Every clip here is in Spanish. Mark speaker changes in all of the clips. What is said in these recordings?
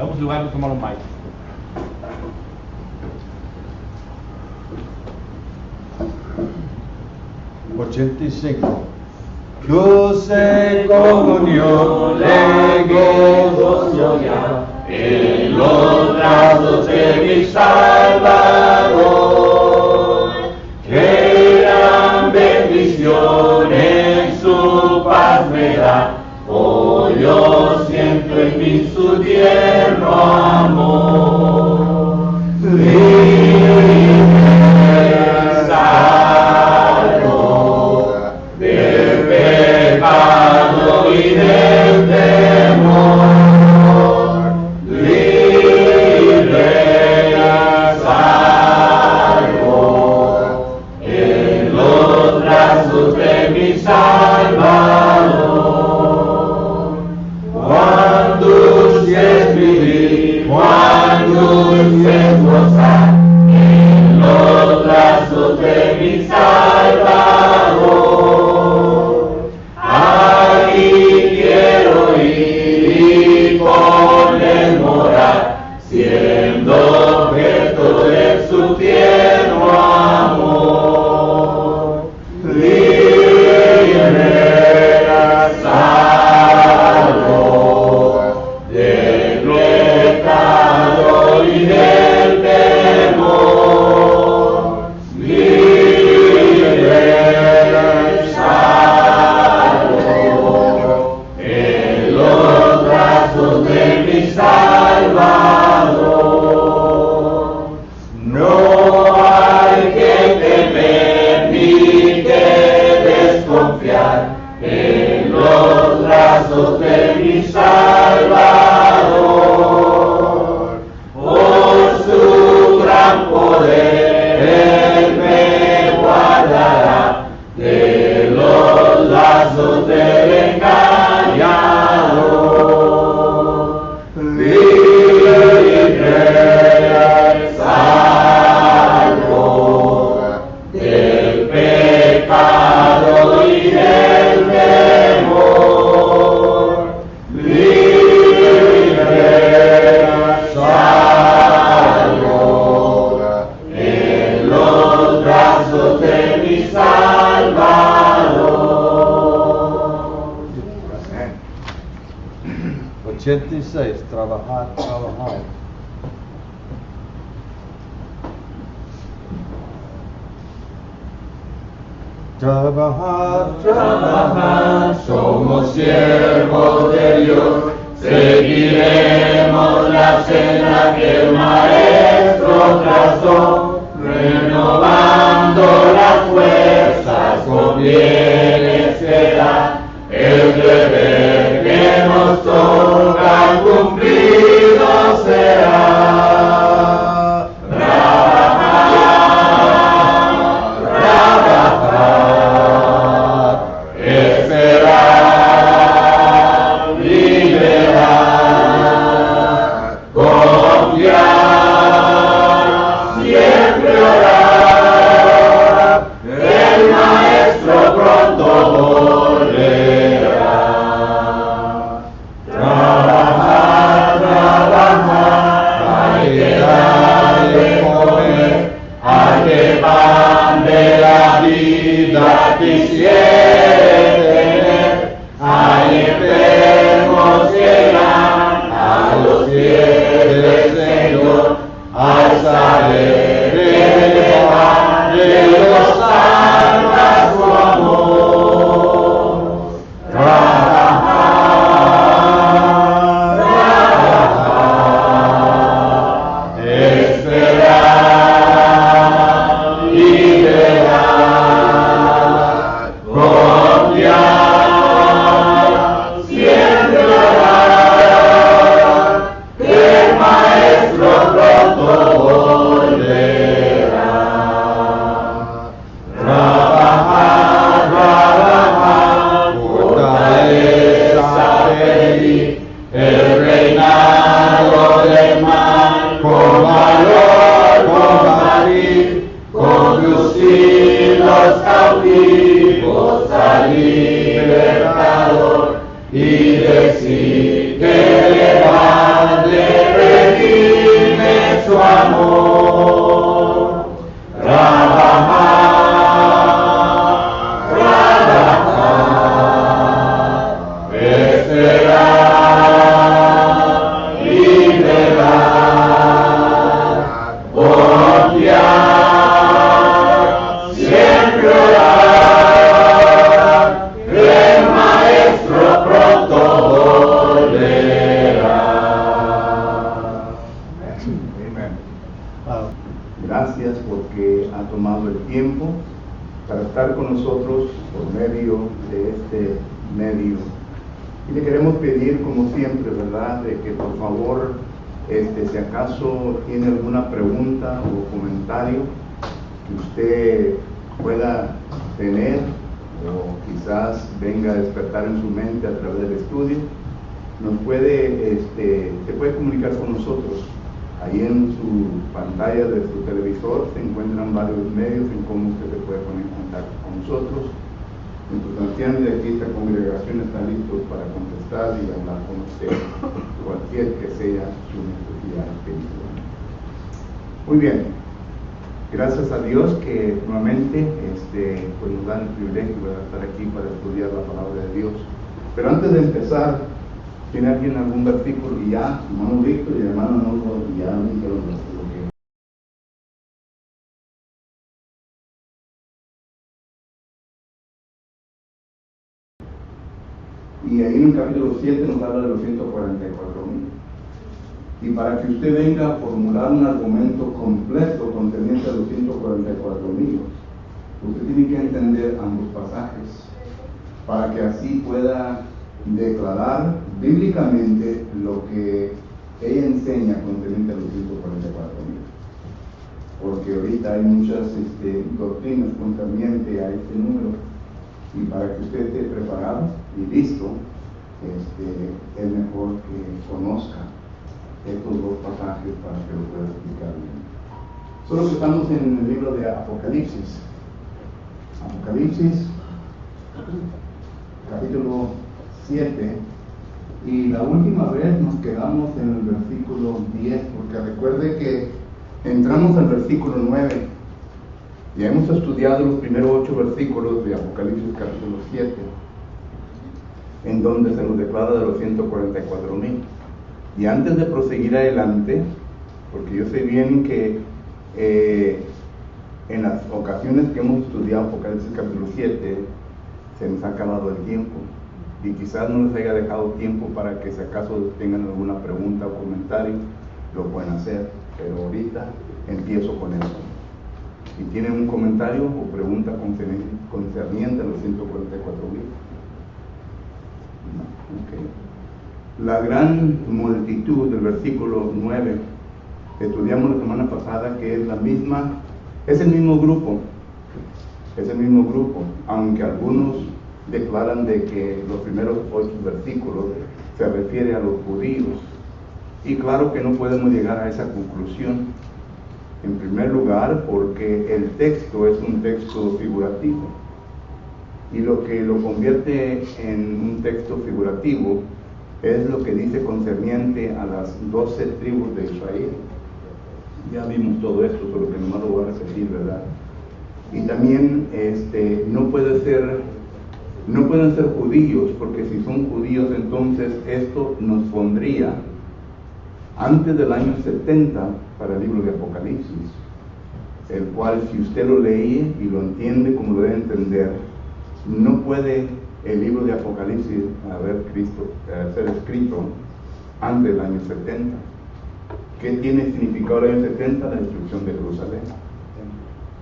Speaker 1: Vamos a lugar, tomar los maíz.
Speaker 2: Dulce comunión le gozo ya en los brazos de mi Salvador. Qué gran bendición en su paz me da. Hoy yo siento en mí su tierno amor. Y del temor, libre salvo en los brazos de mi Salvador. Cuán dulce es vivir, cuán dulce es gozar en los brazos de mi Salvador. Quiero ir y con él morar, siendo objeto de su tierno amor. Libre, salvo del pecado y del temor. Libre, de mi Salvador. No hay que temer ni que desconfiar en los brazos de mi Salvador. Por su gran poder Él me guardará de los lazos del engañador. Libre, salvo del pecado y del temor. Libre, salvo en los brazos de mi Salvador.
Speaker 3: 86, trabajar.
Speaker 2: Trabajar, somos siervos de Dios, seguiremos la senda que el Maestro trazó, renovando las fuerzas, conviene esperar el deber que nos toca cumplido será. y decir que levante amor. Trabajar, trabajar, esperar, liberar, confiar, siempre orar, el Maestro pronto volverá.
Speaker 1: Amén.
Speaker 3: Ah,
Speaker 1: Gracias porque ha tomado el tiempo para estar con nosotros por medio de este medio. Y le queremos pedir, como siempre, ¿verdad?, de que por favor, si acaso tiene alguna pregunta o comentario que usted pueda tener o quizás venga a despertar en su mente a través del estudio, nos puede, se puede comunicar con nosotros. Ahí en su pantalla de su televisor se encuentran varios medios en cómo usted se puede poner en contacto con nosotros. Nuestros ancianos de aquí, esta congregación, están listos para contestar y hablar con usted, cualquier que sea su necesidad espiritual. Muy bien, gracias a Dios que nuevamente pues nos dan el privilegio de estar aquí para estudiar la palabra de Dios. Pero antes de empezar, ¿tiene alguien algún versículo? Y ya, hermano Víctor y hermano Nordo, ya me dijeron lo que... Y ahí en el capítulo 7 nos habla de los 144,000. Y para que usted venga a formular un argumento completo concerniente a los 144,000, usted tiene que entender ambos pasajes, para que así pueda declarar bíblicamente lo que ella enseña concerniente a los 144,000. Porque ahorita hay muchas doctrinas concernientes a este número, y para que usted esté preparado y listo, es mejor que conozca estos dos pasajes para que lo pueda explicar bien. Solo que estamos en el libro de Apocalipsis. Apocalipsis, capítulo 7, y la última vez nos quedamos en el versículo 10, porque recuerde que entramos al versículo 9. Ya hemos estudiado los primeros 8 versículos de Apocalipsis capítulo 7, en donde se nos declara de los 144,000. Y antes de proseguir adelante, porque yo sé bien que en las ocasiones que hemos estudiado Apocalipsis capítulo 7, se nos ha acabado el tiempo. Y quizás no les haya dejado tiempo para que si acaso tengan alguna pregunta o comentario, lo pueden hacer. Pero ahorita empiezo con eso. Si tienen un comentario o pregunta concerniente a los 144,000. Okay. La gran multitud del versículo 9, estudiamos la semana pasada que es el mismo grupo, aunque algunos declaran de que los primeros 8 versículos se refiere a los judíos. Y claro que no podemos llegar a esa conclusión. En primer lugar, porque el texto es un texto figurativo. Y lo que lo convierte en un texto figurativo es lo que dice concerniente a las 12 tribus de Israel. Ya vimos todo esto, solo que nomás lo voy a repetir, ¿verdad? Y también no pueden ser judíos, porque si son judíos, entonces esto nos pondría antes del año 70 para el libro de Apocalipsis, el cual, si usted lo lee y lo entiende como lo debe entender, no puede el libro de Apocalipsis ser escrito antes del año 70. ¿Qué tiene significado el año 70? La destrucción de Jerusalén.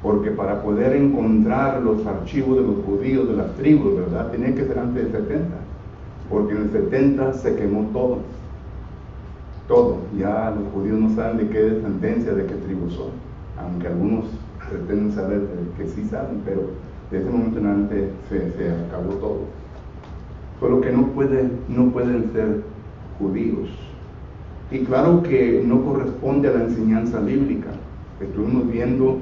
Speaker 1: Porque para poder encontrar los archivos de los judíos, de las tribus, ¿verdad?, tenía que ser antes del 70, porque en el 70 se quemó todo. Ya los judíos no saben de qué descendencia, de qué tribu son, aunque algunos pretenden saber que sí saben, pero de ese momento en adelante se acabó todo. Solo que no pueden ser judíos. Y claro que no corresponde a la enseñanza bíblica. Estuvimos viendo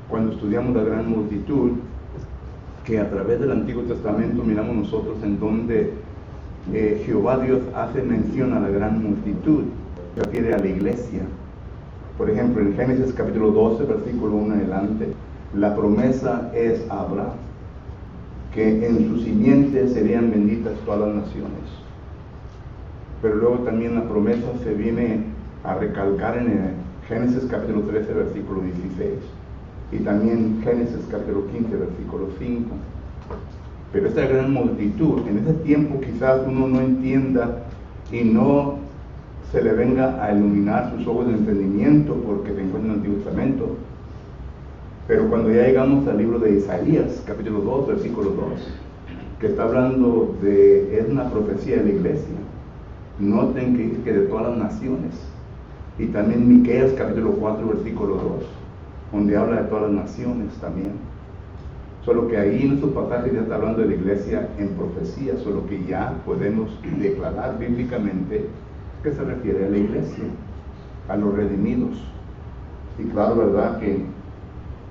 Speaker 1: cuando estudiamos la gran multitud, que a través del Antiguo Testamento miramos nosotros en donde Jehová Dios hace mención a la gran multitud, se refiere a la iglesia. Por ejemplo, en Génesis capítulo 12, versículo 1 en adelante, la promesa es a Abraham, que en su simiente serían benditas todas las naciones. Pero luego también la promesa se viene a recalcar en Génesis capítulo 13, versículo 16, y también Génesis capítulo 15, versículo 5. Pero esta gran multitud, en ese tiempo quizás uno no entienda y no se le venga a iluminar sus ojos de entendimiento porque se encuentra en el Antiguo Testamento. Pero cuando ya llegamos al libro de Isaías, capítulo 2, versículo 2, que está hablando de, es una profecía de la iglesia. Noten que dice que de todas las naciones. Y también Miqueas, capítulo 4, versículo 2, donde habla de todas las naciones también. Solo que ahí en estos pasajes ya está hablando de la iglesia en profecía, solo que ya podemos declarar bíblicamente que se refiere a la iglesia, a los redimidos. Y claro, ¿verdad? Que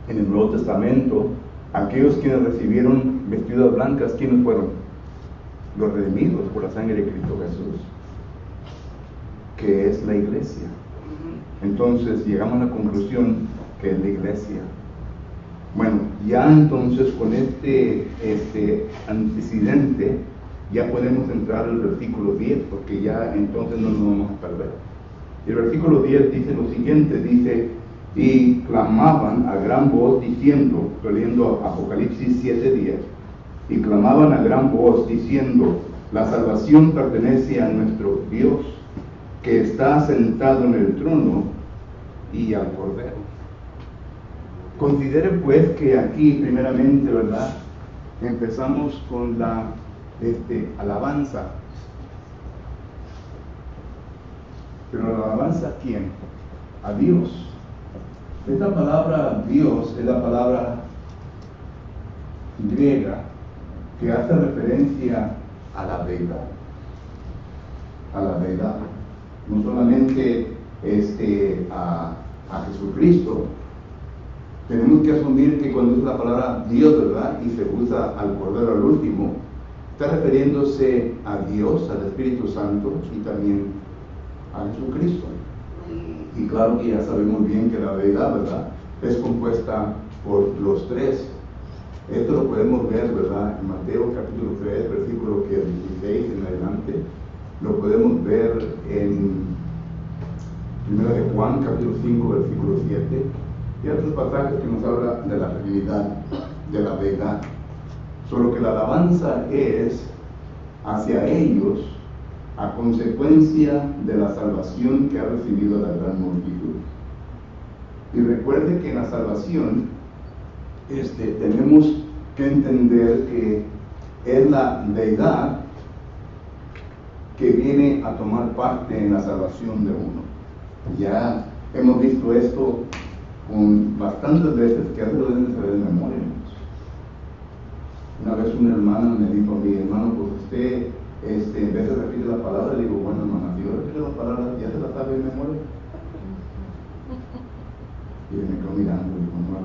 Speaker 1: en el Nuevo Testamento, aquellos quienes recibieron vestiduras blancas, ¿quiénes fueron? Los redimidos por la sangre de Cristo Jesús, que es la iglesia. Entonces llegamos a la conclusión que es la iglesia. Bueno, ya entonces con este antecedente ya podemos entrar al versículo 10, porque ya entonces no nos vamos a perder. El versículo 10 dice lo siguiente, dice: y clamaban a gran voz diciendo, estoy leyendo Apocalipsis 7:10, y clamaban a gran voz diciendo: la salvación pertenece a nuestro Dios, que está sentado en el trono y al Cordero. Considere pues que aquí primeramente, ¿verdad?, empezamos con la alabanza. Pero la alabanza, ¿a quién? A Dios. Esta palabra Dios es la palabra griega que hace referencia a la deidad. A la deidad. No solamente a Jesucristo. Tenemos que asumir que cuando usa la palabra Dios, ¿verdad?, y se usa al Cordero al último, está refiriéndose a Dios, al Espíritu Santo y también a Jesucristo. Y claro que ya sabemos bien que la deidad, ¿verdad?, es compuesta por los tres. Esto lo podemos ver, ¿verdad?, en Mateo capítulo 3, versículo 16 en adelante. Lo podemos ver en 1 de Juan capítulo 5, versículo 7. Y otros pasajes que nos hablan de la Trinidad, de la deidad. Solo que la alabanza es hacia ellos a consecuencia de la salvación que ha recibido la gran multitud. Y recuerde que en la salvación tenemos que entender que es la deidad que viene a tomar parte en la salvación de uno. Ya hemos visto esto con bastantes veces, que a veces lo deben saber de memoria. Una vez una hermana me dijo a mi hermano: pues usted en vez de repetir la palabra, le digo: bueno, hermana, si yo repito la palabra, ¿ya se la sabe de memoria? Y me quedó mirando y dijo: no,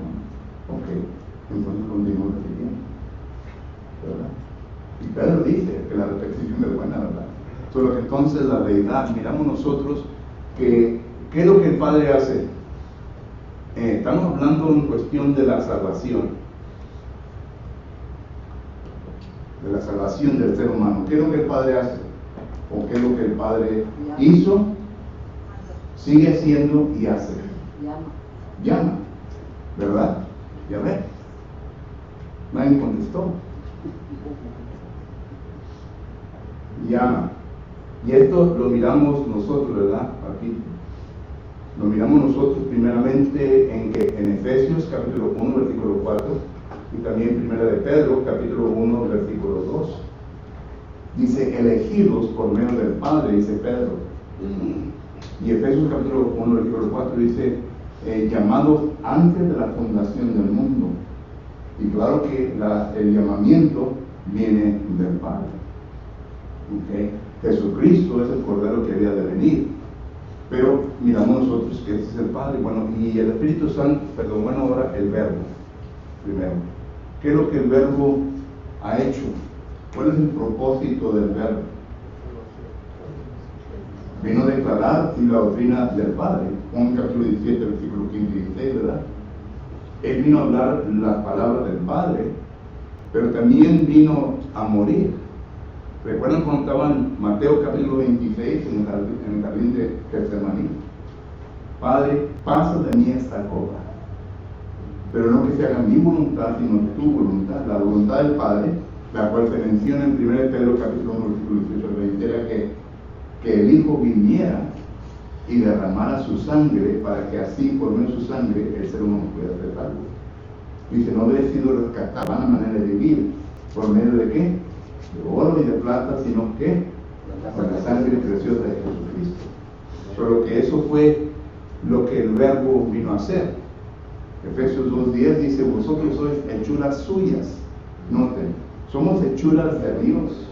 Speaker 1: ok, entonces continúo repitiendo, ¿verdad? Y Pedro dice que la repetición es buena, ¿verdad? Solo que entonces la deidad, miramos nosotros que ¿qué es lo que el Padre hace? Estamos hablando en cuestión de la salvación, de la salvación del ser humano. ¿Qué es lo que el Padre hace? ¿O qué es lo que el Padre hizo, sigue haciendo y hace? Llama, ¿verdad? Ya ve, nadie contestó. Llama. Y esto lo miramos nosotros, ¿verdad? Aquí lo miramos nosotros primeramente en Efesios capítulo 1, versículo 4, y también primera de Pedro capítulo 1, versículo 2. Dice: elegidos por medio del Padre, dice Pedro. Y Efesios capítulo 1, versículo 4 dice: llamados antes de la fundación del mundo. Y claro que el llamamiento viene del Padre. ¿Okay? Jesucristo es el Cordero que había de venir. Pero miramos nosotros que ese es el Padre. Bueno, y el Espíritu Santo, perdón, bueno, ahora el Verbo, primero. ¿Qué es lo que el Verbo ha hecho? ¿Cuál es el propósito del Verbo? Vino a declarar la doctrina del Padre, Juan capítulo 17, versículo 15 y 16, ¿verdad? Él vino a hablar las palabras del Padre, pero también vino a morir. ¿Recuerdan cuando estaba en Mateo capítulo 26 en el jardín de Getsemaní? Padre, pasa de mí esta copa, pero no que se haga mi voluntad, sino tu voluntad. La voluntad del Padre, la cual se menciona en 1 Pedro capítulo 1, versículo 18 al 20, era que el Hijo viniera y derramara su sangre para que así, por medio de su sangre, el ser humano pudiera ser salvo. Dice, no había sido rescatado a la manera de vivir, ¿por medio de qué? De oro y de plata, sino que con la sangre preciosa de Jesucristo. Solo que eso fue lo que el Verbo vino a hacer. Efesios 2:10 dice, vosotros sois hechuras suyas. Noten, somos hechuras de Dios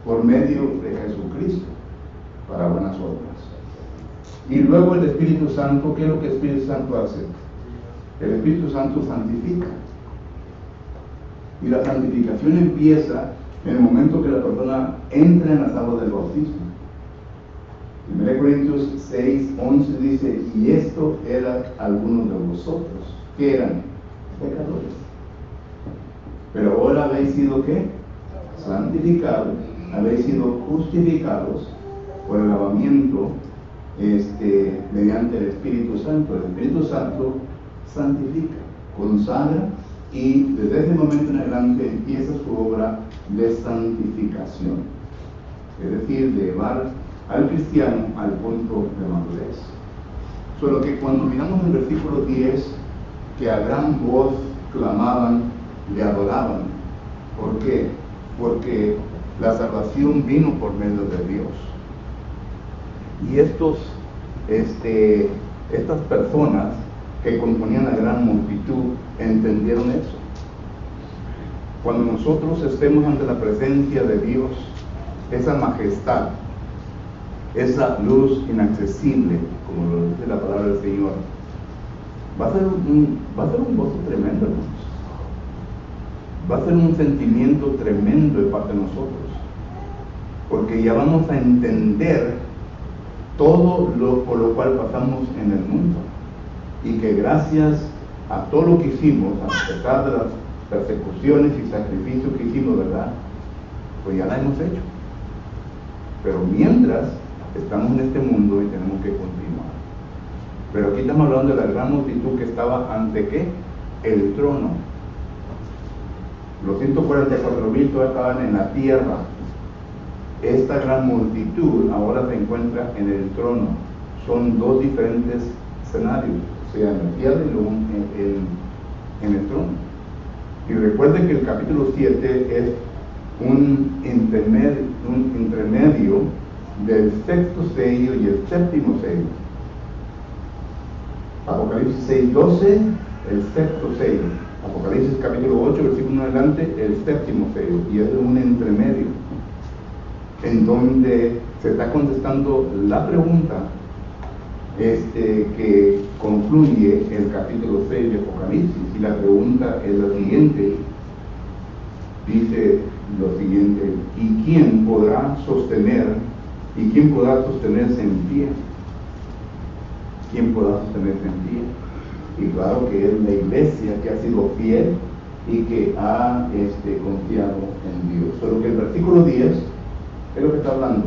Speaker 1: por medio de Jesucristo para buenas obras. Y luego el Espíritu Santo, ¿qué es lo que el Espíritu Santo hace? El Espíritu Santo santifica. Y la santificación empieza en el momento que la persona entra en las aguas del bautismo. 1 Corintios 6:11 dice, y esto era algunos de vosotros, que eran pecadores. Pero ahora habéis sido, ¿qué? Santificados, habéis sido justificados por el lavamiento mediante el Espíritu Santo. El Espíritu Santo santifica, consagra, y desde ese momento en adelante empieza su obra de santificación, es decir, de llevar al cristiano al punto de madurez. Solo que cuando miramos el versículo 10, que a gran voz clamaban, le adoraban. ¿Por qué? Porque la salvación vino por medio de Dios. Y estas personas que componían la gran multitud entendieron eso. Cuando nosotros estemos ante la presencia de Dios, esa majestad, esa luz inaccesible, como lo dice la palabra del Señor, va a ser un gozo tremendo, hermanos. Va a ser un sentimiento tremendo de parte de nosotros, porque ya vamos a entender todo por lo cual pasamos en el mundo, y que gracias a todo lo que hicimos, a pesar de las persecuciones y sacrificios que hicimos, ¿verdad? Pues ya la hemos hecho. Pero mientras estamos en este mundo y tenemos que continuar. Pero aquí estamos hablando de la gran multitud que estaba ante ¿qué? El trono. Los 144,000 todavía estaban en la tierra. Esta gran multitud ahora se encuentra en el trono. Son dos diferentes escenarios, o sea, en la tierra y luego en el trono. Y recuerden que el capítulo 7 es un intermedio del sexto sello y el séptimo sello. Apocalipsis 6:12, el sexto sello. Apocalipsis capítulo 8, versículo 1 adelante, el séptimo sello. Y es un entremedio en donde se está contestando la pregunta que concluye el capítulo 6 de Apocalipsis. Y la pregunta es la siguiente. Dice lo siguiente: ¿y quién podrá sostenerse en pie? ¿Quién podrá sostenerse en pie? Y claro que es la iglesia que ha sido fiel y que ha confiado en Dios. Solo que el versículo 10 es lo que está hablando: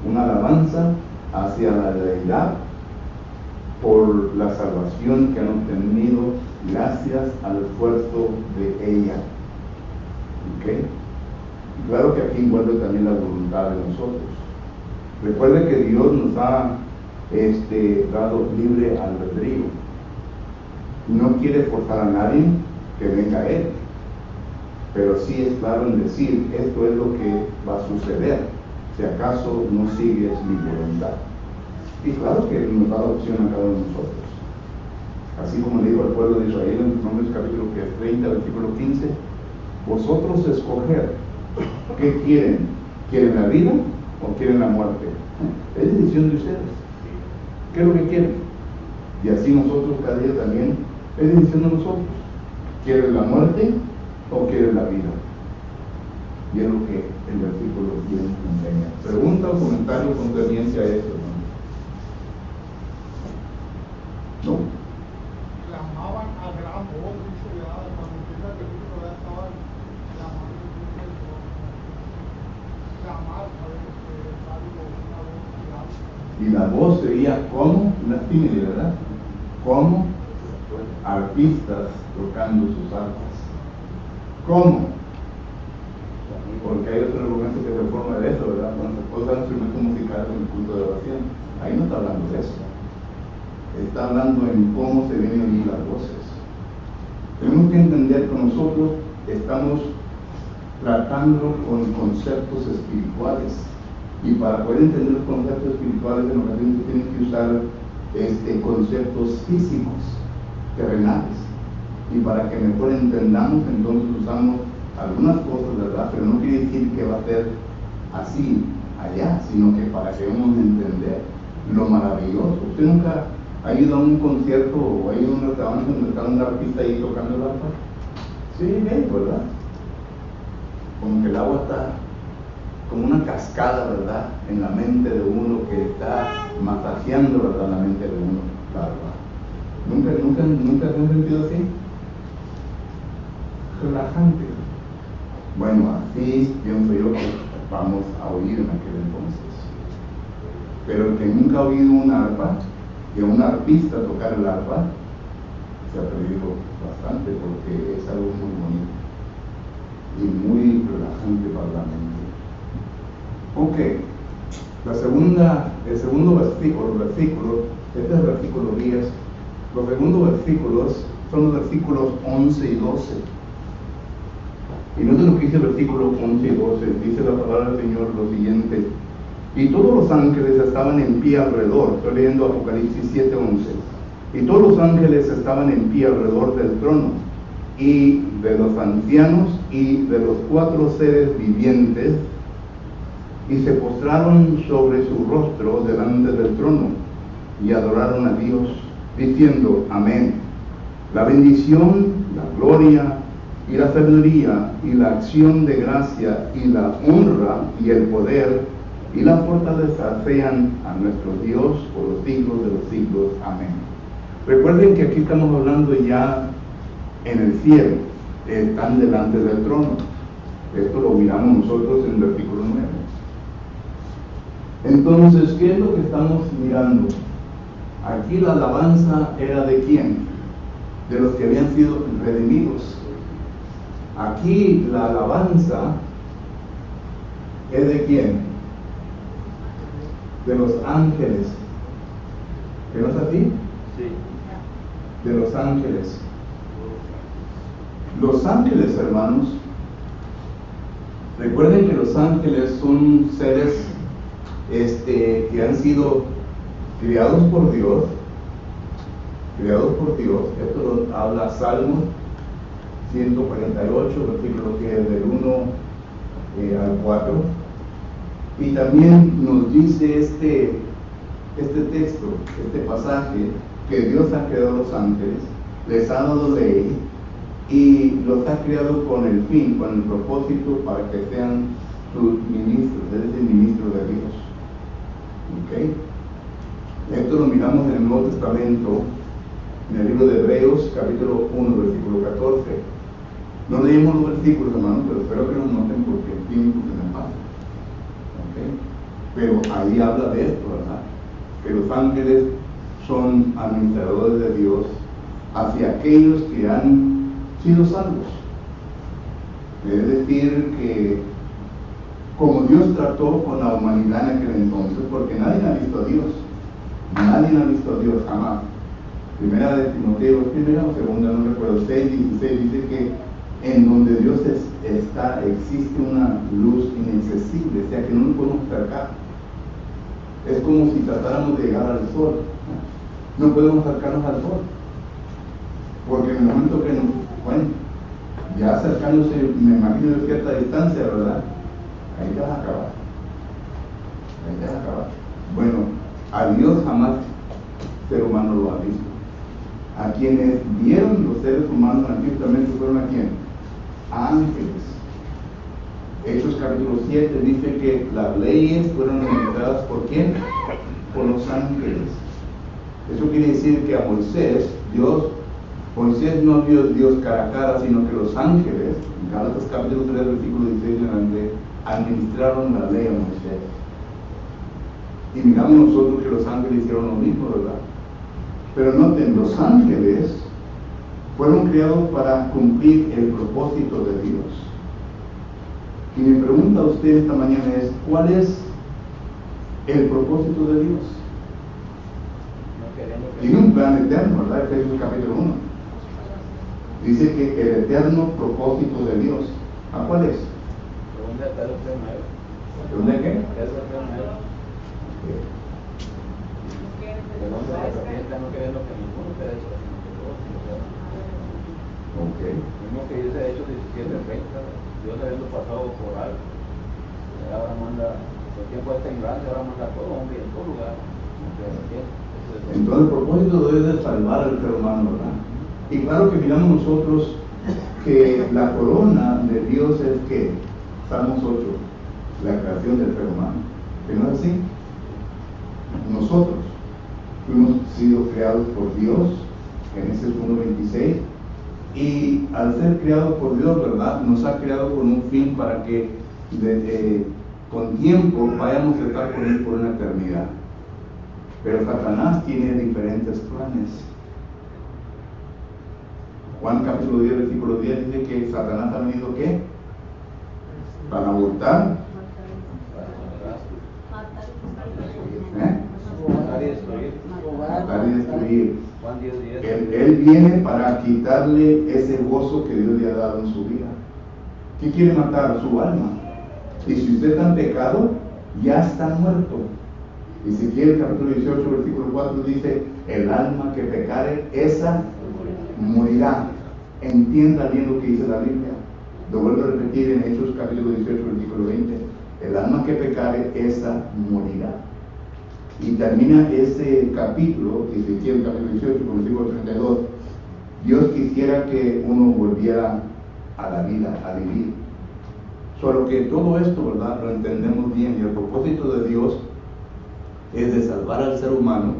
Speaker 1: una alabanza hacia la deidad por la salvación que han obtenido gracias al esfuerzo de ella. ¿Okay? Y claro que aquí envuelve también la voluntad de nosotros. Recuerde que Dios nos ha dado libre albedrío. No quiere forzar a nadie que venga a Él, pero sí es claro en decir: esto es lo que va a suceder si acaso no sigues mi voluntad. Y claro que nos da la opción a cada uno de nosotros. Así como le digo al pueblo de Israel en Números capítulo 30, versículo 15: vosotros escoger qué quieren. ¿Quieren la vida o quieren la muerte? Es decisión de ustedes. ¿Qué es lo que quieren? Y así nosotros cada día también, es decisión de nosotros. ¿Quieren la muerte o quieren la vida? Y es lo que el versículo bien enseña. ¿Pregunta o comentario concerniente a esto, hermano? No.
Speaker 4: Clamaban a gran voz, dice, cuando empieza el versículo ya estaban clamando, clamar, algo, una voz grave.
Speaker 1: Y la voz sería como una tímida, ¿verdad? Como artistas tocando sus arpas. ¿Cómo? Porque hay otro argumento que se forma de eso, ¿verdad? Cuando se posan instrumentos musicales en el culto de oración. Ahí no está hablando de eso. Está hablando en cómo se vienen a oír las voces. Tenemos que entender que nosotros estamos tratando con conceptos espirituales. Y para poder entender los conceptos espirituales, en ocasiones se tienen que usar conceptos físicos, terrenales. Y para que mejor entendamos, entonces usamos algunas cosas, ¿verdad? Pero no quiere decir que va a ser así allá, sino que para que vamos a entender lo maravilloso. ¿Usted nunca ha ido a un concierto o ha ido a un restaurante donde está un artista ahí tocando el arpa? Sí, bien, ¿verdad? Como que el agua está como una cascada, ¿verdad? En la mente de uno, que está masajeando, ¿verdad? La mente de uno, la arpa. ¿Nunca se han sentido así? Relajante. Bueno, así pienso yo que vamos a oír en aquel entonces. Pero el que nunca ha oído un arpa y a un artista tocar el arpa, se ha perdido bastante, porque es algo muy bonito y muy relajante para la mente. Ok, el segundo versículo, este es el versículo 10. Los segundos versículos son los versículos 11 y 12. Y noten lo que dice el versículo 11 y 12. Dice la palabra del Señor lo siguiente: y todos los ángeles estaban en pie alrededor. Estoy leyendo Apocalipsis 7:11. Y todos los ángeles estaban en pie alrededor del trono, y de los ancianos y de los 4 seres vivientes, y se postraron sobre su rostro delante del trono, y adoraron a Dios, diciendo: amén. La bendición, la gloria y la sabiduría y la acción de gracia y la honra y el poder y la fortaleza sean a nuestro Dios por los siglos de los siglos. Amén. Recuerden que aquí estamos hablando ya en el cielo, están delante del trono. Esto lo miramos nosotros en el versículo 9. Entonces, ¿qué es lo que estamos mirando? Aquí la alabanza era de quién? De los que habían sido redimidos. Aquí la alabanza es de quién? De los ángeles. ¿Que no es así?
Speaker 3: Sí.
Speaker 1: De los ángeles. Los ángeles, hermanos, recuerden que los ángeles son seres que han sido criados por Dios. Esto lo habla Salmos 148, versículo que es del 1 al 4. Y también nos dice este texto, este pasaje, que Dios ha creado a los ángeles, les ha dado ley y los ha creado con el fin, con el propósito para que sean sus ministros, es decir, ministros de Dios. ¿Ok? Esto lo miramos en el Nuevo Testamento, en el libro de Hebreos, capítulo 1, versículo 14. No leemos los versículos, hermanos, pero espero que los noten porque el tiempo se me pasa. ¿Okay? Pero ahí habla de esto, ¿verdad? Que los ángeles son administradores de Dios hacia aquellos que han sido salvos. Es decir, que como Dios trató con la humanidad en aquel entonces, porque nadie ha visto a Dios. Nadie ha visto a Dios jamás. Primera de Timoteo, primera o segunda, no recuerdo, 6:16, dice que en donde Dios está, existe una luz inaccesible, o sea que no nos podemos acercar. Es como si tratáramos de llegar al sol. No podemos acercarnos al sol, porque en el momento que ya acercándose, me imagino de cierta distancia, ¿verdad? Ahí te vas a acabar. Bueno, a Dios jamás ser humano lo ha visto. A quienes vieron los seres humanos en el Antiguo Testamento fueron a quién? Ángeles. Hechos capítulo 7 dice que las leyes fueron administradas ¿por quién? Por los ángeles. Eso quiere decir que a Moisés no vio Dios cara a cara, sino que los ángeles, en Gálatas capítulo 3, versículo 16 en adelante, administraron la ley a Moisés. Y miramos nosotros que los ángeles hicieron lo mismo, ¿verdad? Pero noten, los ángeles fueron creados para cumplir el propósito de Dios. Y mi pregunta a usted esta mañana es, ¿cuál es el propósito de Dios? Tiene un plan eterno, ¿verdad? Efesios capítulo 1. Dice que el eterno propósito de Dios. ¿A cuál es? ¿Segunda qué? Ok.
Speaker 3: Mismo que dice Hechos 17:30, Dios habiendo pasado por algo, ahora manda, el tiempo está en gracia, ahora manda a todo hombre en todo lugar.
Speaker 1: Entonces el propósito de Dios es salvar al ser humano, ¿verdad? Y claro que miramos nosotros que la corona de Dios es que, Salmos 8, la creación del ser humano. ¿Que no es así? Nosotros fuimos sido creados por Dios, Génesis 1:26, y al ser creados por Dios, ¿verdad? Nos ha creado con un fin para que con tiempo vayamos a estar con Él por una eternidad. Pero Satanás tiene diferentes planes. Juan capítulo 10, versículo 10 dice que Satanás ha venido ¿qué? Para abortar, matar y destruir. Él viene para quitarle ese gozo que Dios le ha dado en su vida. ¿Qué quiere matar? Su alma. Y si usted está en pecado, ya está muerto. Ezequiel capítulo 18, versículo 4 dice, el alma que pecare, esa morirá. Entienda bien lo que dice la Biblia. Lo vuelvo a repetir en Hechos capítulo 18, versículo 20. El alma que pecare, esa morirá. Y termina ese capítulo, Ezequiel capítulo 18, versículo 32. Dios quisiera que uno volviera a la vida, a vivir. Solo que todo esto, ¿verdad?, lo entendemos bien. Y el propósito de Dios es de salvar al ser humano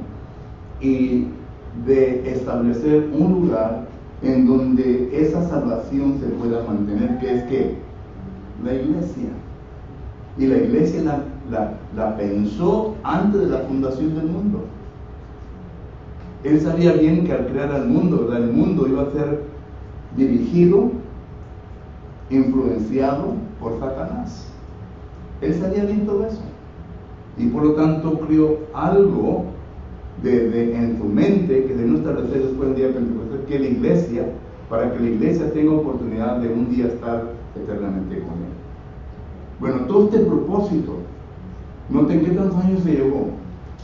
Speaker 1: y de establecer un lugar en donde esa salvación se pueda mantener, que es que la iglesia. Y la iglesia la pensó antes de la fundación del mundo. Él sabía bien que al crear al mundo, ¿verdad?, el mundo iba a ser dirigido, influenciado por Satanás. Él sabía bien todo eso. Y por lo tanto creó algo en su mente que debemos establecer después del día de Pentecostés, que la iglesia, para que la iglesia tenga oportunidad de un día estar eternamente con Él. Bueno, todo este propósito, noten qué tantos años se llevó.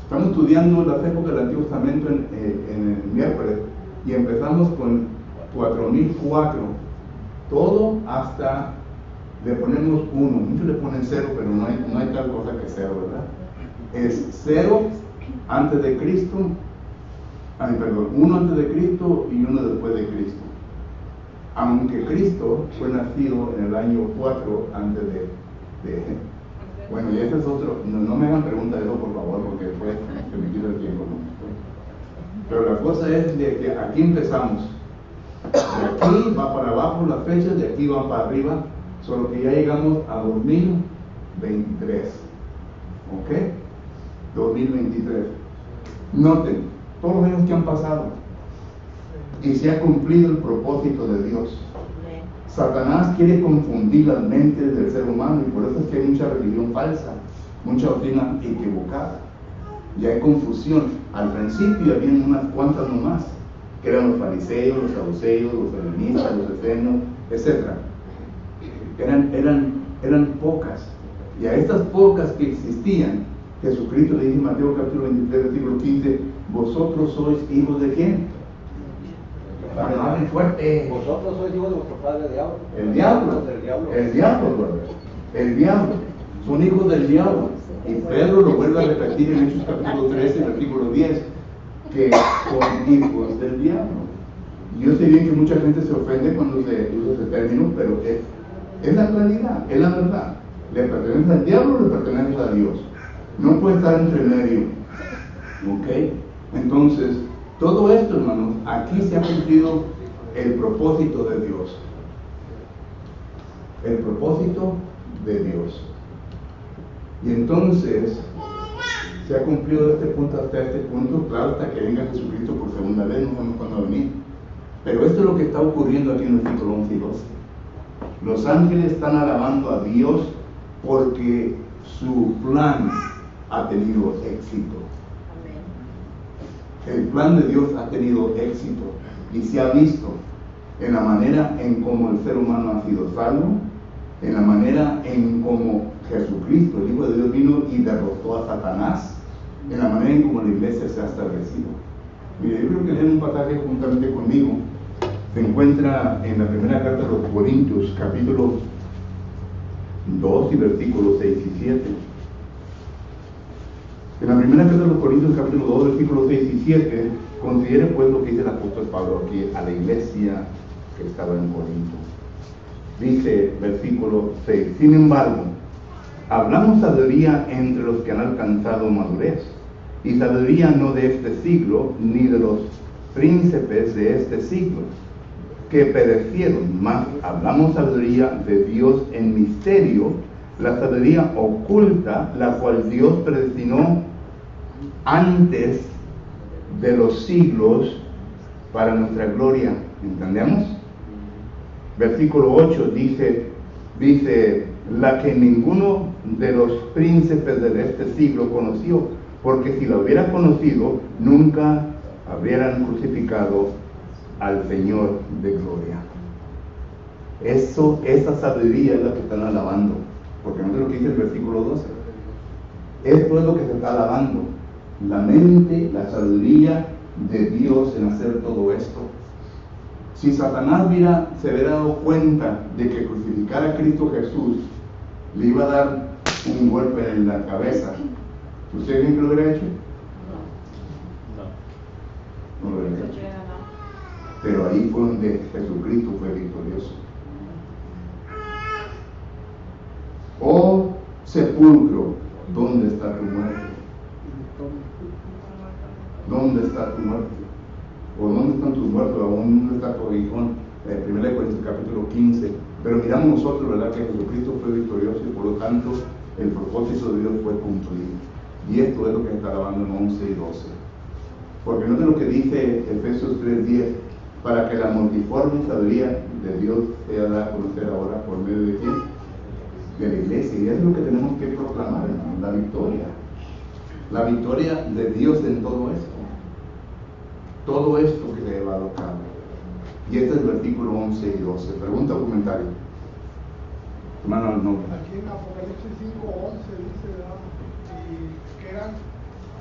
Speaker 1: Estamos estudiando las épocas del Antiguo Testamento en el miércoles y empezamos con 4004, todo hasta le ponemos 1, muchos le ponen 0, pero no hay tal cosa que 0, ¿verdad? Es 0 antes de Cristo, 1 antes de Cristo y 1 después de Cristo. Aunque Cristo fue nacido en el año 4 antes de bueno, y ese es otro, no me hagan preguntas de eso por favor, porque después se me quita el tiempo, ¿no? Pero la cosa es de que aquí empezamos, de aquí va para abajo las fechas, de aquí va para arriba, solo que ya llegamos a 2023, ¿ok? 2023. Noten, todos los años que han pasado y se ha cumplido el propósito de Dios. Satanás quiere confundir las mentes del ser humano y por eso es que hay mucha religión falsa, mucha doctrina equivocada. Ya hay confusión. Al principio habían unas cuantas nomás, que eran los fariseos, los saduceos, los helenistas, los esenios, etc. Eran pocas. Y a estas pocas que existían, Jesucristo le dice en Mateo capítulo 23, versículo 15, vosotros sois hijos de ¿quién? Hablen fuerte.
Speaker 3: Vosotros sois hijos de vuestro padre diablo.
Speaker 1: El diablo. El diablo. Son hijos del diablo. Y Pedro lo vuelve a repetir en Hechos capítulo 13, versículo 10, que son hijos del diablo. Yo sé bien que mucha gente se ofende cuando se usa ese término, pero Es la realidad, es la verdad. ¿Le perteneces al diablo o le perteneces a Dios? No puede estar entre medio. ¿Ok? Entonces, todo esto, hermanos, aquí se ha cumplido el propósito de Dios. El propósito de Dios. Y entonces, se ha cumplido este punto hasta este punto, claro, hasta que venga Jesucristo por segunda vez, no sabemos cuándo va a venir. Pero esto es lo que está ocurriendo aquí en el versículo 11 y 12. Los ángeles están alabando a Dios porque su plan ha tenido éxito. El plan de Dios ha tenido éxito y se ha visto en la manera en cómo el ser humano ha sido salvo, en la manera en cómo Jesucristo, el Hijo de Dios, vino y derrotó a Satanás, en la manera en cómo la iglesia se ha establecido. Mire, yo creo que leen un pasaje juntamente conmigo. Se encuentra en la primera carta de los Corintios, capítulo 2 y versículos 6 y 7. En la primera carta de los Corintios, capítulo 2, versículos 6 y 7, considere pues lo que dice el apóstol Pablo aquí a la iglesia que estaba en Corinto. Dice, versículo 6, sin embargo, hablamos sabiduría entre los que han alcanzado madurez, y sabiduría no de este siglo, ni de los príncipes de este siglo, que perecieron, mas hablamos sabiduría de Dios en misterio, la sabiduría oculta, la cual Dios predestinó antes de los siglos para nuestra gloria. ¿Entendemos? Versículo 8 dice, la que ninguno de los príncipes de este siglo conoció, porque si la hubiera conocido, nunca habrían crucificado al Señor de gloria. Esa sabiduría es la que están alabando, porque no es lo que dice el versículo 12. Esto es lo que se está alabando, la mente, la sabiduría de Dios en hacer todo esto. Si Satanás se hubiera dado cuenta de que crucificar a Cristo Jesús le iba a dar un golpe en la cabeza, ¿usted cree que lo hubiera hecho? No lo hubiera hecho. Pero ahí fue donde Jesucristo fue victorioso. Oh sepulcro, ¿dónde está tu muerte? ¿Dónde está tu muerte? ¿O dónde están tus muertos? ¿O dónde está tu aguijón? 1 Corintios capítulo 15. Pero miramos nosotros, ¿verdad?, que Jesucristo fue victorioso y por lo tanto el propósito de Dios fue cumplido. Y esto es lo que está alabando en 11 y 12. Porque no es lo que dice Efesios 3:10, para que la multiforme sabiduría de Dios sea dada a conocer ahora por medio de quién? De la iglesia. Y es lo que tenemos que proclamar, hermano, la victoria. La victoria de Dios en todo esto. Todo esto que se ha llevado a cabo. Y este es el versículo 11 y 12. Pregunta o comentario. Hermano, no.
Speaker 4: Aquí en Apocalipsis 5:11 dice, ¿verdad?, y que eran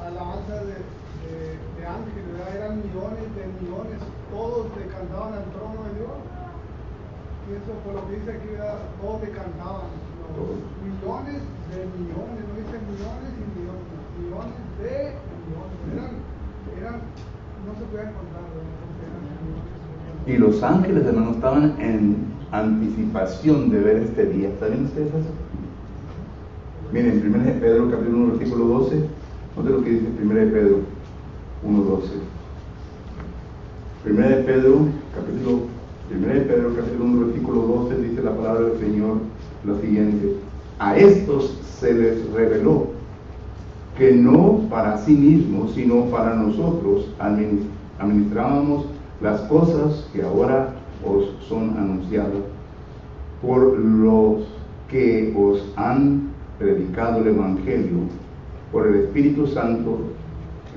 Speaker 4: alabanza de ángeles, ¿verdad? Eran millones de millones, todos le cantaban al trono de Dios. Y eso por lo que dice aquí, ¿verdad?, todos le cantaban. Millones de millones, no dice millones y millones, millones de millones. Eran no se pueden contar, ¿verdad?
Speaker 1: Y los ángeles, hermanos, estaban en anticipación de ver este día. ¿Saben ustedes eso? Miren, 1 de Pedro, capítulo 1, versículo 12. Note lo que dice 1 de Pedro 1:12. 1 de Pedro, capítulo 1, versículo 12, dice la palabra del Señor lo siguiente: a estos se les reveló que no para sí mismos, sino para nosotros administrábamos las cosas que ahora os son anunciadas por los que os han predicado el Evangelio por el Espíritu Santo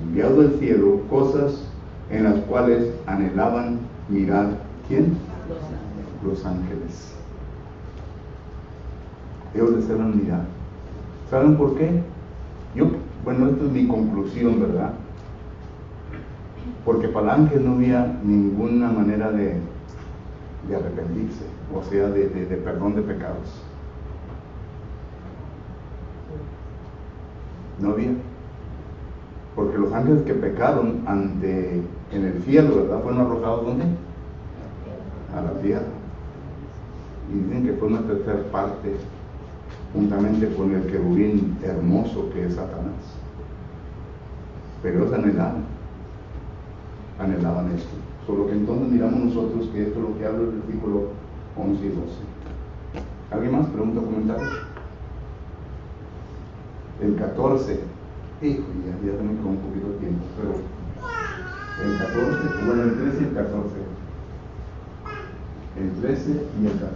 Speaker 1: enviado del cielo, cosas en las cuales anhelaban mirar. ¿Quién? Los ángeles. Ellos desean mirar. ¿Saben por qué? Bueno, esta es mi conclusión, ¿verdad? Porque para el ángel no había ninguna manera de arrepentirse, o sea, de perdón de pecados. No había. Porque los ángeles que pecaron en el cielo, ¿verdad?, fueron arrojados ¿dónde? A la tierra. y dicen que fue una tercera parte, juntamente con el querubín hermoso que es Satanás. Pero ellos anhelaban esto. Solo que entonces miramos nosotros que esto es lo que habla el versículo 11 y 12. ¿Alguien más? ¿Pregunta o comentario? El 14, hijo, ya tenemos como un poquito de tiempo, pero el 14, bueno, el 13 y el 14. El 13 y el 14.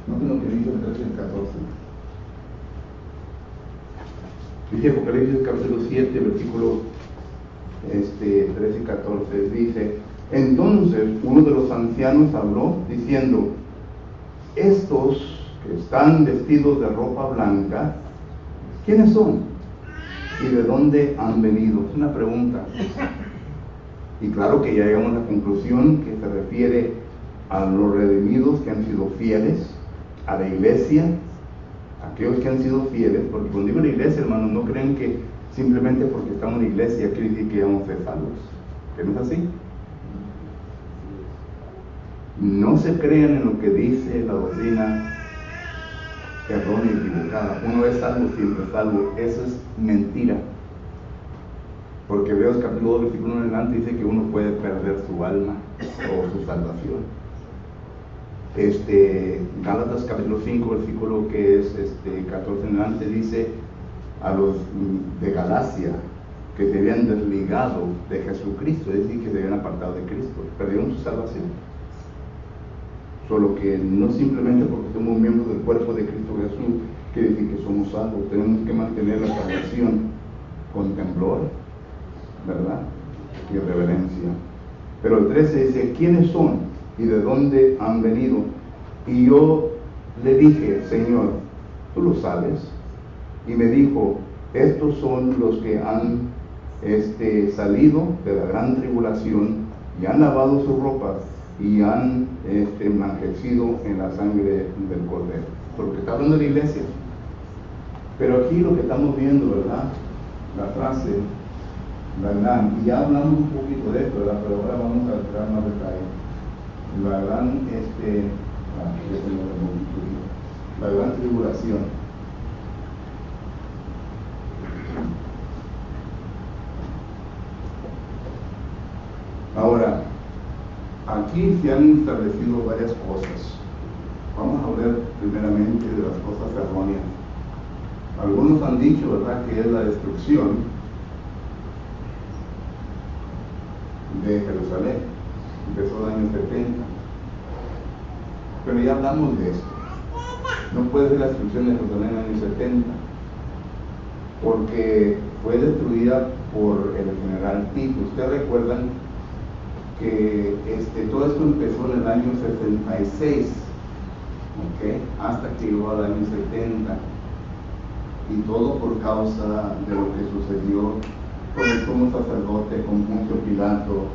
Speaker 1: No tengo que dice el 13 y el 14. Dice Apocalipsis capítulo 7, versículo 13 y 14. Dice: entonces uno de los ancianos habló diciendo: estos que están vestidos de ropa blanca, ¿quiénes son? ¿Y de dónde han venido? Es una pregunta. Y claro que ya llegamos a la conclusión que se refiere a los redimidos que han sido fieles, a la iglesia, aquellos que han sido fieles, porque cuando digo la iglesia, hermanos, no crean que simplemente porque estamos en la iglesia quiere decir que vamos a ser salvos. ¿Que no es así? No se crean en lo que dice la doctrina errónea y equivocada. Uno es salvo, siempre es salvo. Eso es mentira. Porque Hebreos capítulo 2, versículo 1 en adelante dice que uno puede perder su alma o su salvación. Gálatas capítulo 5, versículo que es 14 en adelante, dice a los de Galacia que se habían desligado de Jesucristo, es decir, que se habían apartado de Cristo, perdieron su salvación. Solo que no simplemente porque somos miembros del cuerpo de Cristo Jesús quiere decir que somos salvos. Tenemos que mantener la salvación con temblor, ¿verdad? Y reverencia. Pero el 13 dice: ¿quiénes son y de dónde han venido? Y yo le dije: Señor, tú lo sabes. Y me dijo: estos son los que han salido de la gran tribulación y han lavado sus ropas y han enblanquecido en la sangre del Cordero. Porque está hablando de la iglesia. Pero aquí lo que estamos viendo, ¿verdad? La frase, ¿verdad? Y ya hablamos un poquito de esto, ¿verdad? Pero ahora vamos a entrar más detalle. La gran tribulación. Ahora, aquí se han establecido varias cosas. Vamos a hablar primeramente de las cosas erróneas. Algunos han dicho, ¿verdad?, que es la destrucción de Jerusalén. Empezó en el año 70. Pero ya hablamos de esto. No puede ser la destrucción de Jerusalén en el año 70, porque fue destruida por el general Tito. Ustedes recuerdan que todo esto empezó en el año 66, ¿okay? Hasta que llegó al año 70, y todo por causa de lo que sucedió con el sumo sacerdote, con Poncio Pilato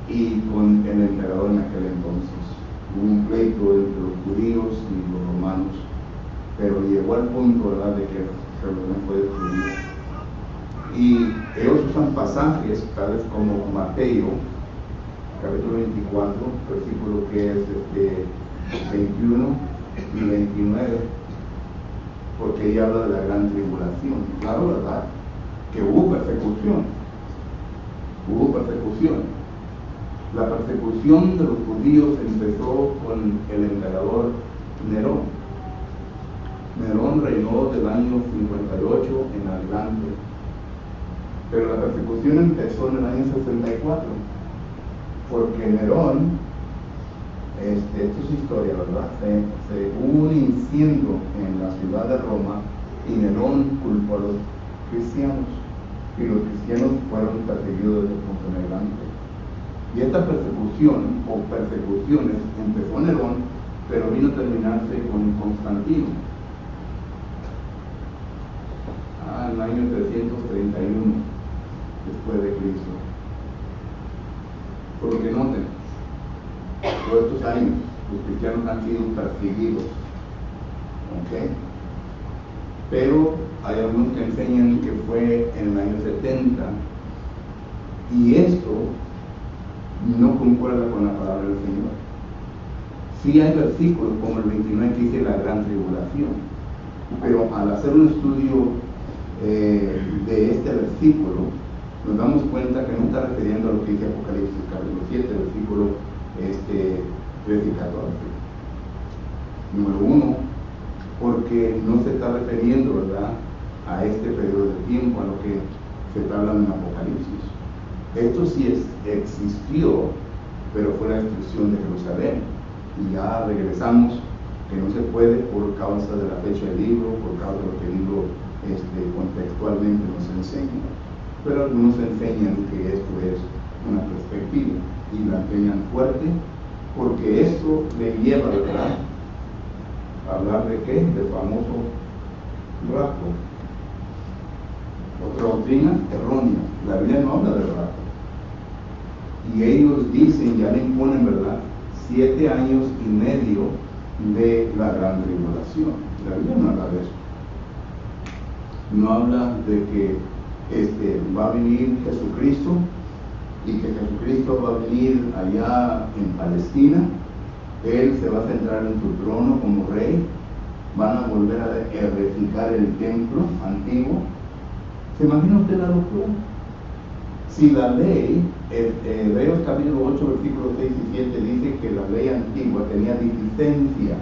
Speaker 1: y con el emperador en aquel entonces. Hubo un pleito entre los judíos y los romanos, pero llegó al punto, ¿verdad?, de que Jerusalén fue destruida. Y ellos usan pasajes tales como Mateo capítulo 24, versículo que es 21 y 29, porque ella habla de la gran tribulación. Claro, ¿verdad?, que hubo persecución. La persecución de los judíos empezó con el emperador Nerón. Nerón reinó del año 58 en adelante, pero la persecución empezó en el año 64, porque Nerón, esto es historia, ¿verdad? Hubo un incendio en la ciudad de Roma y Nerón culpó a los cristianos, y los cristianos fueron perseguidos desde ese punto en adelante. Y esta persecución o persecuciones empezó Nerón, pero vino a terminarse con Constantino en el año 331 después de Cristo. Por lo que noten, todos estos años los cristianos han sido perseguidos, ¿ok? Pero hay algunos que enseñan que fue en el año 70, y esto no concuerda con la palabra del Señor. Sí hay versículos como el 29 que dice la gran tribulación, pero al hacer un estudio de este versículo, nos damos cuenta que no está refiriendo a lo que dice Apocalipsis capítulo 7, versículo 13 y 14. Número uno, porque no se está refiriendo, ¿verdad?, a este periodo de tiempo, a lo que se está hablando en Apocalipsis. Esto sí existió, pero fue la destrucción de Jerusalén. Y ya regresamos que no se puede por causa de la fecha del libro, por causa de lo que el libro contextualmente nos enseña. Pero algunos enseñan que esto es una perspectiva y la enseñan fuerte, porque esto le lleva, ¿verdad?, a hablar de qué, del famoso rapto. Otra doctrina errónea. La Biblia no habla del rapto. Y ellos dicen, ya le imponen, ¿verdad?, 7 años y medio de la gran tribulación. La Biblia no habla de eso. No habla de que va a venir Jesucristo y que Jesucristo va a venir allá en Palestina. Él se va a centrar en su trono como rey. Van a volver a edificar el templo antiguo. ¿Se imagina usted la locura? Si la ley, Hebreos capítulo 8, versículos 6 y 7 dice que la ley antigua tenía deficiencia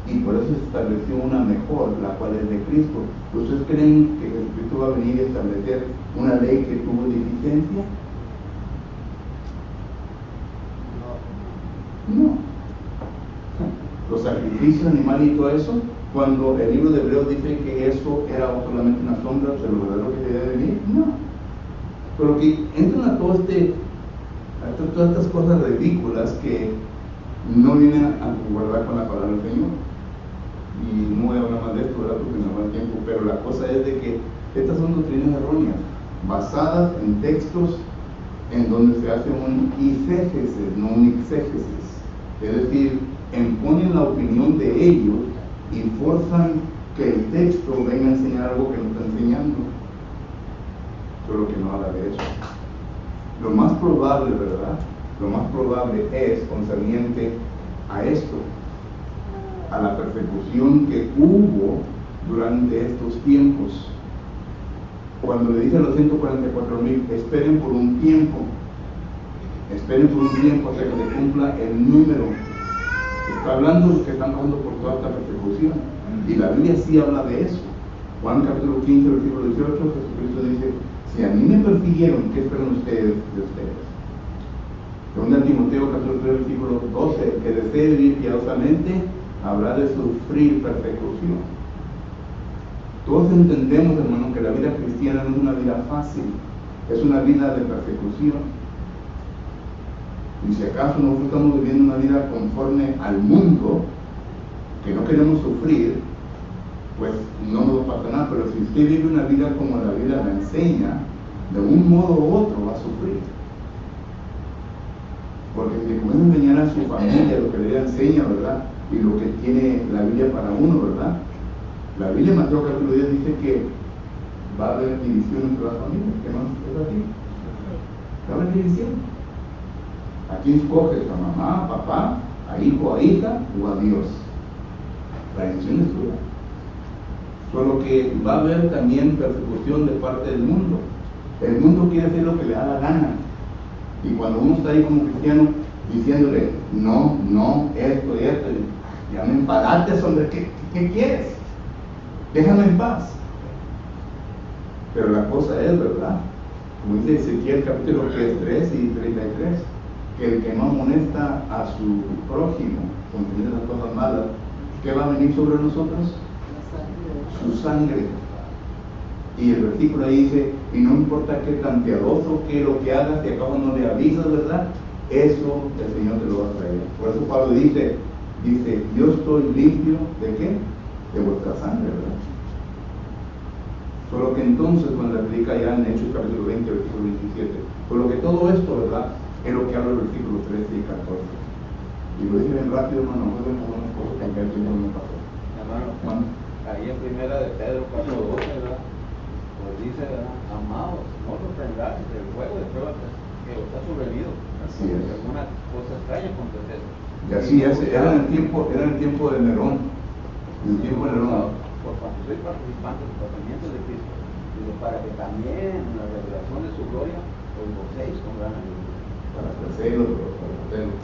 Speaker 1: y por eso se estableció una mejor, la cual es de Cristo. ¿Ustedes creen que Jesucristo va a venir a establecer una ley que tuvo deficiencia? No. Los sacrificios animales y todo eso, cuando el libro de Hebreos dice que eso era solamente una sombra de lo verdadero que debía venir, no. Pero que entran a todas estas cosas ridículas que no vienen a concordar con la palabra del Señor. Y no voy a hablar más de esto, ¿verdad?, porque no va el tiempo, pero la cosa es de que estas son doctrinas erróneas, basadas en textos en donde se hace un exégesis, no un exégesis. Es decir, imponen la opinión de ellos y forzan que el texto venga a enseñar algo que no está enseñando. Solo que no habla de eso. Lo más probable, ¿verdad?, lo más probable es concerniente a esto, a la persecución que hubo durante estos tiempos. Cuando le dice a los 144,000, esperen por un tiempo hasta que se cumpla el número. Está hablando de los que están pasando por toda esta persecución. Y la Biblia sí habla de eso. Juan capítulo 15, versículo 18, Jesucristo dice, si a mí me persiguieron, ¿qué esperan ustedes de ustedes? Segunda Timoteo capítulo 3, versículo 12, que desee vivir piadosamente, habrá de sufrir persecución. Todos entendemos, hermano, que la vida cristiana no es una vida fácil, es una vida de persecución. Y si acaso nosotros estamos viviendo una vida conforme al mundo, que no queremos sufrir, pues no nos va a pasar nada. Pero si usted vive una vida como la Biblia la enseña, de un modo u otro va a sufrir. Porque si comienza a enseñar a su familia lo que la Biblia enseña, ¿verdad?, y lo que tiene la Biblia para uno, ¿verdad? La Biblia en Mateo capítulo 10 dice que va a haber división entre las familias. ¿Qué más es así? Va a haber división. ¿A quién escoges? ¿A mamá, a papá, a hijo, a hija o a Dios? La decisión es tuya. Solo que va a haber también persecución de parte del mundo. El mundo quiere hacer lo que le da la gana. Y cuando uno está ahí como cristiano diciéndole, no, esto y esto, ya me enfadaste, hombre, ¿qué quieres? Déjame en paz. Pero la cosa es, ¿verdad?, como dice Ezequiel capítulo 3 y 33, que el que no amonesta a su prójimo con las cosas malas, ¿qué va a venir sobre nosotros? Su sangre. Y el versículo ahí dice, y no importa qué tan piadoso que lo que hagas, si acaso no le avisas, ¿verdad?, eso el Señor te lo va a traer. Por eso Pablo dice, yo estoy limpio ¿de qué? De vuestra sangre, ¿verdad? Solo que entonces cuando la predica ya en Hechos capítulo 20, versículo 27, por lo que todo esto, ¿verdad?, es lo que habla el versículo 13 y 14. Y lo dije bien rápido, hermano, no vemos algunas cosas que el tiempo no pasó.
Speaker 3: Hermano, ahí en primera de Pedro 4:12, ¿verdad?, pues dice, amados, no os sorprendáis del fuego de prueba que os ha sobrevenido,
Speaker 1: Así es.
Speaker 3: alguna cosa extraña acontece,
Speaker 1: Y así es, era en el tiempo de Nerón. En el tiempo de Nerón.
Speaker 3: Por cuanto soy participante del tratamiento de Cristo, digo, para que también en la revelación de su gloria os gocéis con gran alegría.
Speaker 1: Para hacerlo, para hacerlo.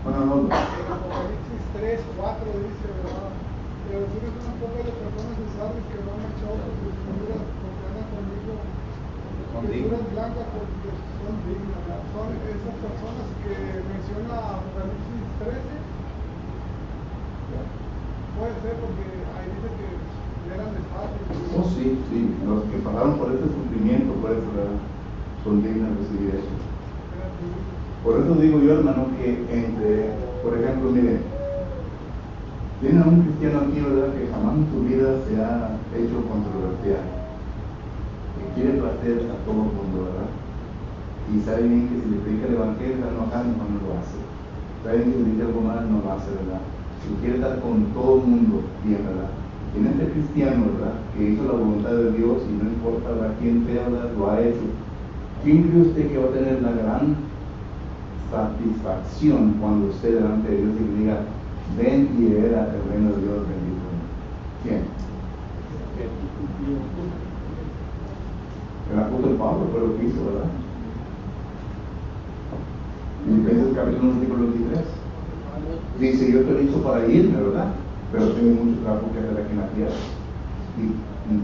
Speaker 1: Bueno, no.
Speaker 4: Apocalipsis 3, 4 dice, ¿verdad? Pero tienes una poca de personas de sabios que no han echado sus vestiduras porque andan conmigo. Vestiduras blancas porque son dignas, ¿verdad? Son esas personas que menciona Apocalipsis 13. Puede ser porque ahí dice que eran de sabios.
Speaker 1: Oh, sí, los que pasaron por este sufrimiento, por eso, ¿verdad? Son dignos de recibir eso. Por eso digo yo, hermano, que por ejemplo, mire, tiene a un cristiano aquí, ¿verdad?, que jamás en su vida se ha hecho controversial, que quiere placer a todo el mundo, ¿verdad? Y sabe bien que si le predica el evangelio, está enojado, no lo hace. Sabe bien que si le dice algo mal, no lo hace, ¿verdad? Y quiere estar con todo el mundo bien, ¿verdad? Y en este cristiano, ¿verdad?, que hizo la voluntad de Dios y no importa, ¿verdad?, quién sea, ¿verdad?, lo ha hecho. ¿Quién cree usted que va a tener la gran satisfacción cuando usted delante de Dios y le diga, ven y hereda el reino de Dios bendito? ¿Quién? El apóstol Pablo fue lo que hizo, ¿verdad? Filipenses capítulo 1, versículo 23. Dice, yo estoy listo para irme, ¿verdad? Pero tengo mucho trabajo que hacer aquí en la tierra. Y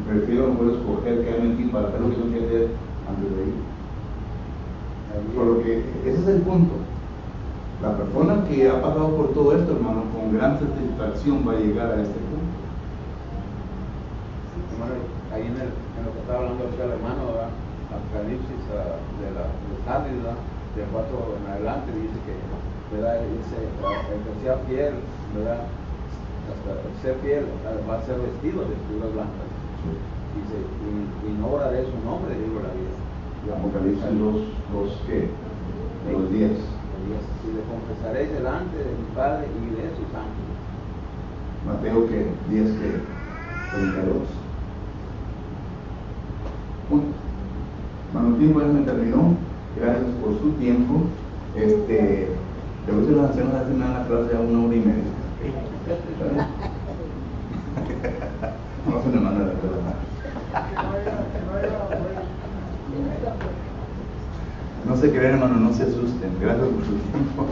Speaker 1: prefiero mejor escoger que en ti para hacer lo que tengo que hacer antes de ir. Por lo que ese es el punto. La persona que ha pasado por todo esto, hermano, con gran satisfacción va a llegar a este punto.
Speaker 3: Hermano, ahí en lo que estaba hablando ahorita el hermano, ¿verdad? Apocalipsis de Sardis, ¿verdad?, del 4 en adelante, dice que, ¿verdad?, dice, el que sea fiel, ¿verdad?, hasta el ser fiel va a ser vestido de vestiduras blancas. Dice, y no oraré su nombre, digo la vida.
Speaker 1: Apocalipsis los 10.
Speaker 3: Y le confesaréis delante de mi Padre y de sus ángeles.
Speaker 1: Mateo 10, 32. Bueno, hermano, el tiempo ya me terminó. Gracias por su tiempo. Le voy a hacer las hacemos la clase a 1 hora y media. No se me manda la verdad. No se creen, hermano, no se asusten. Gracias por su tiempo.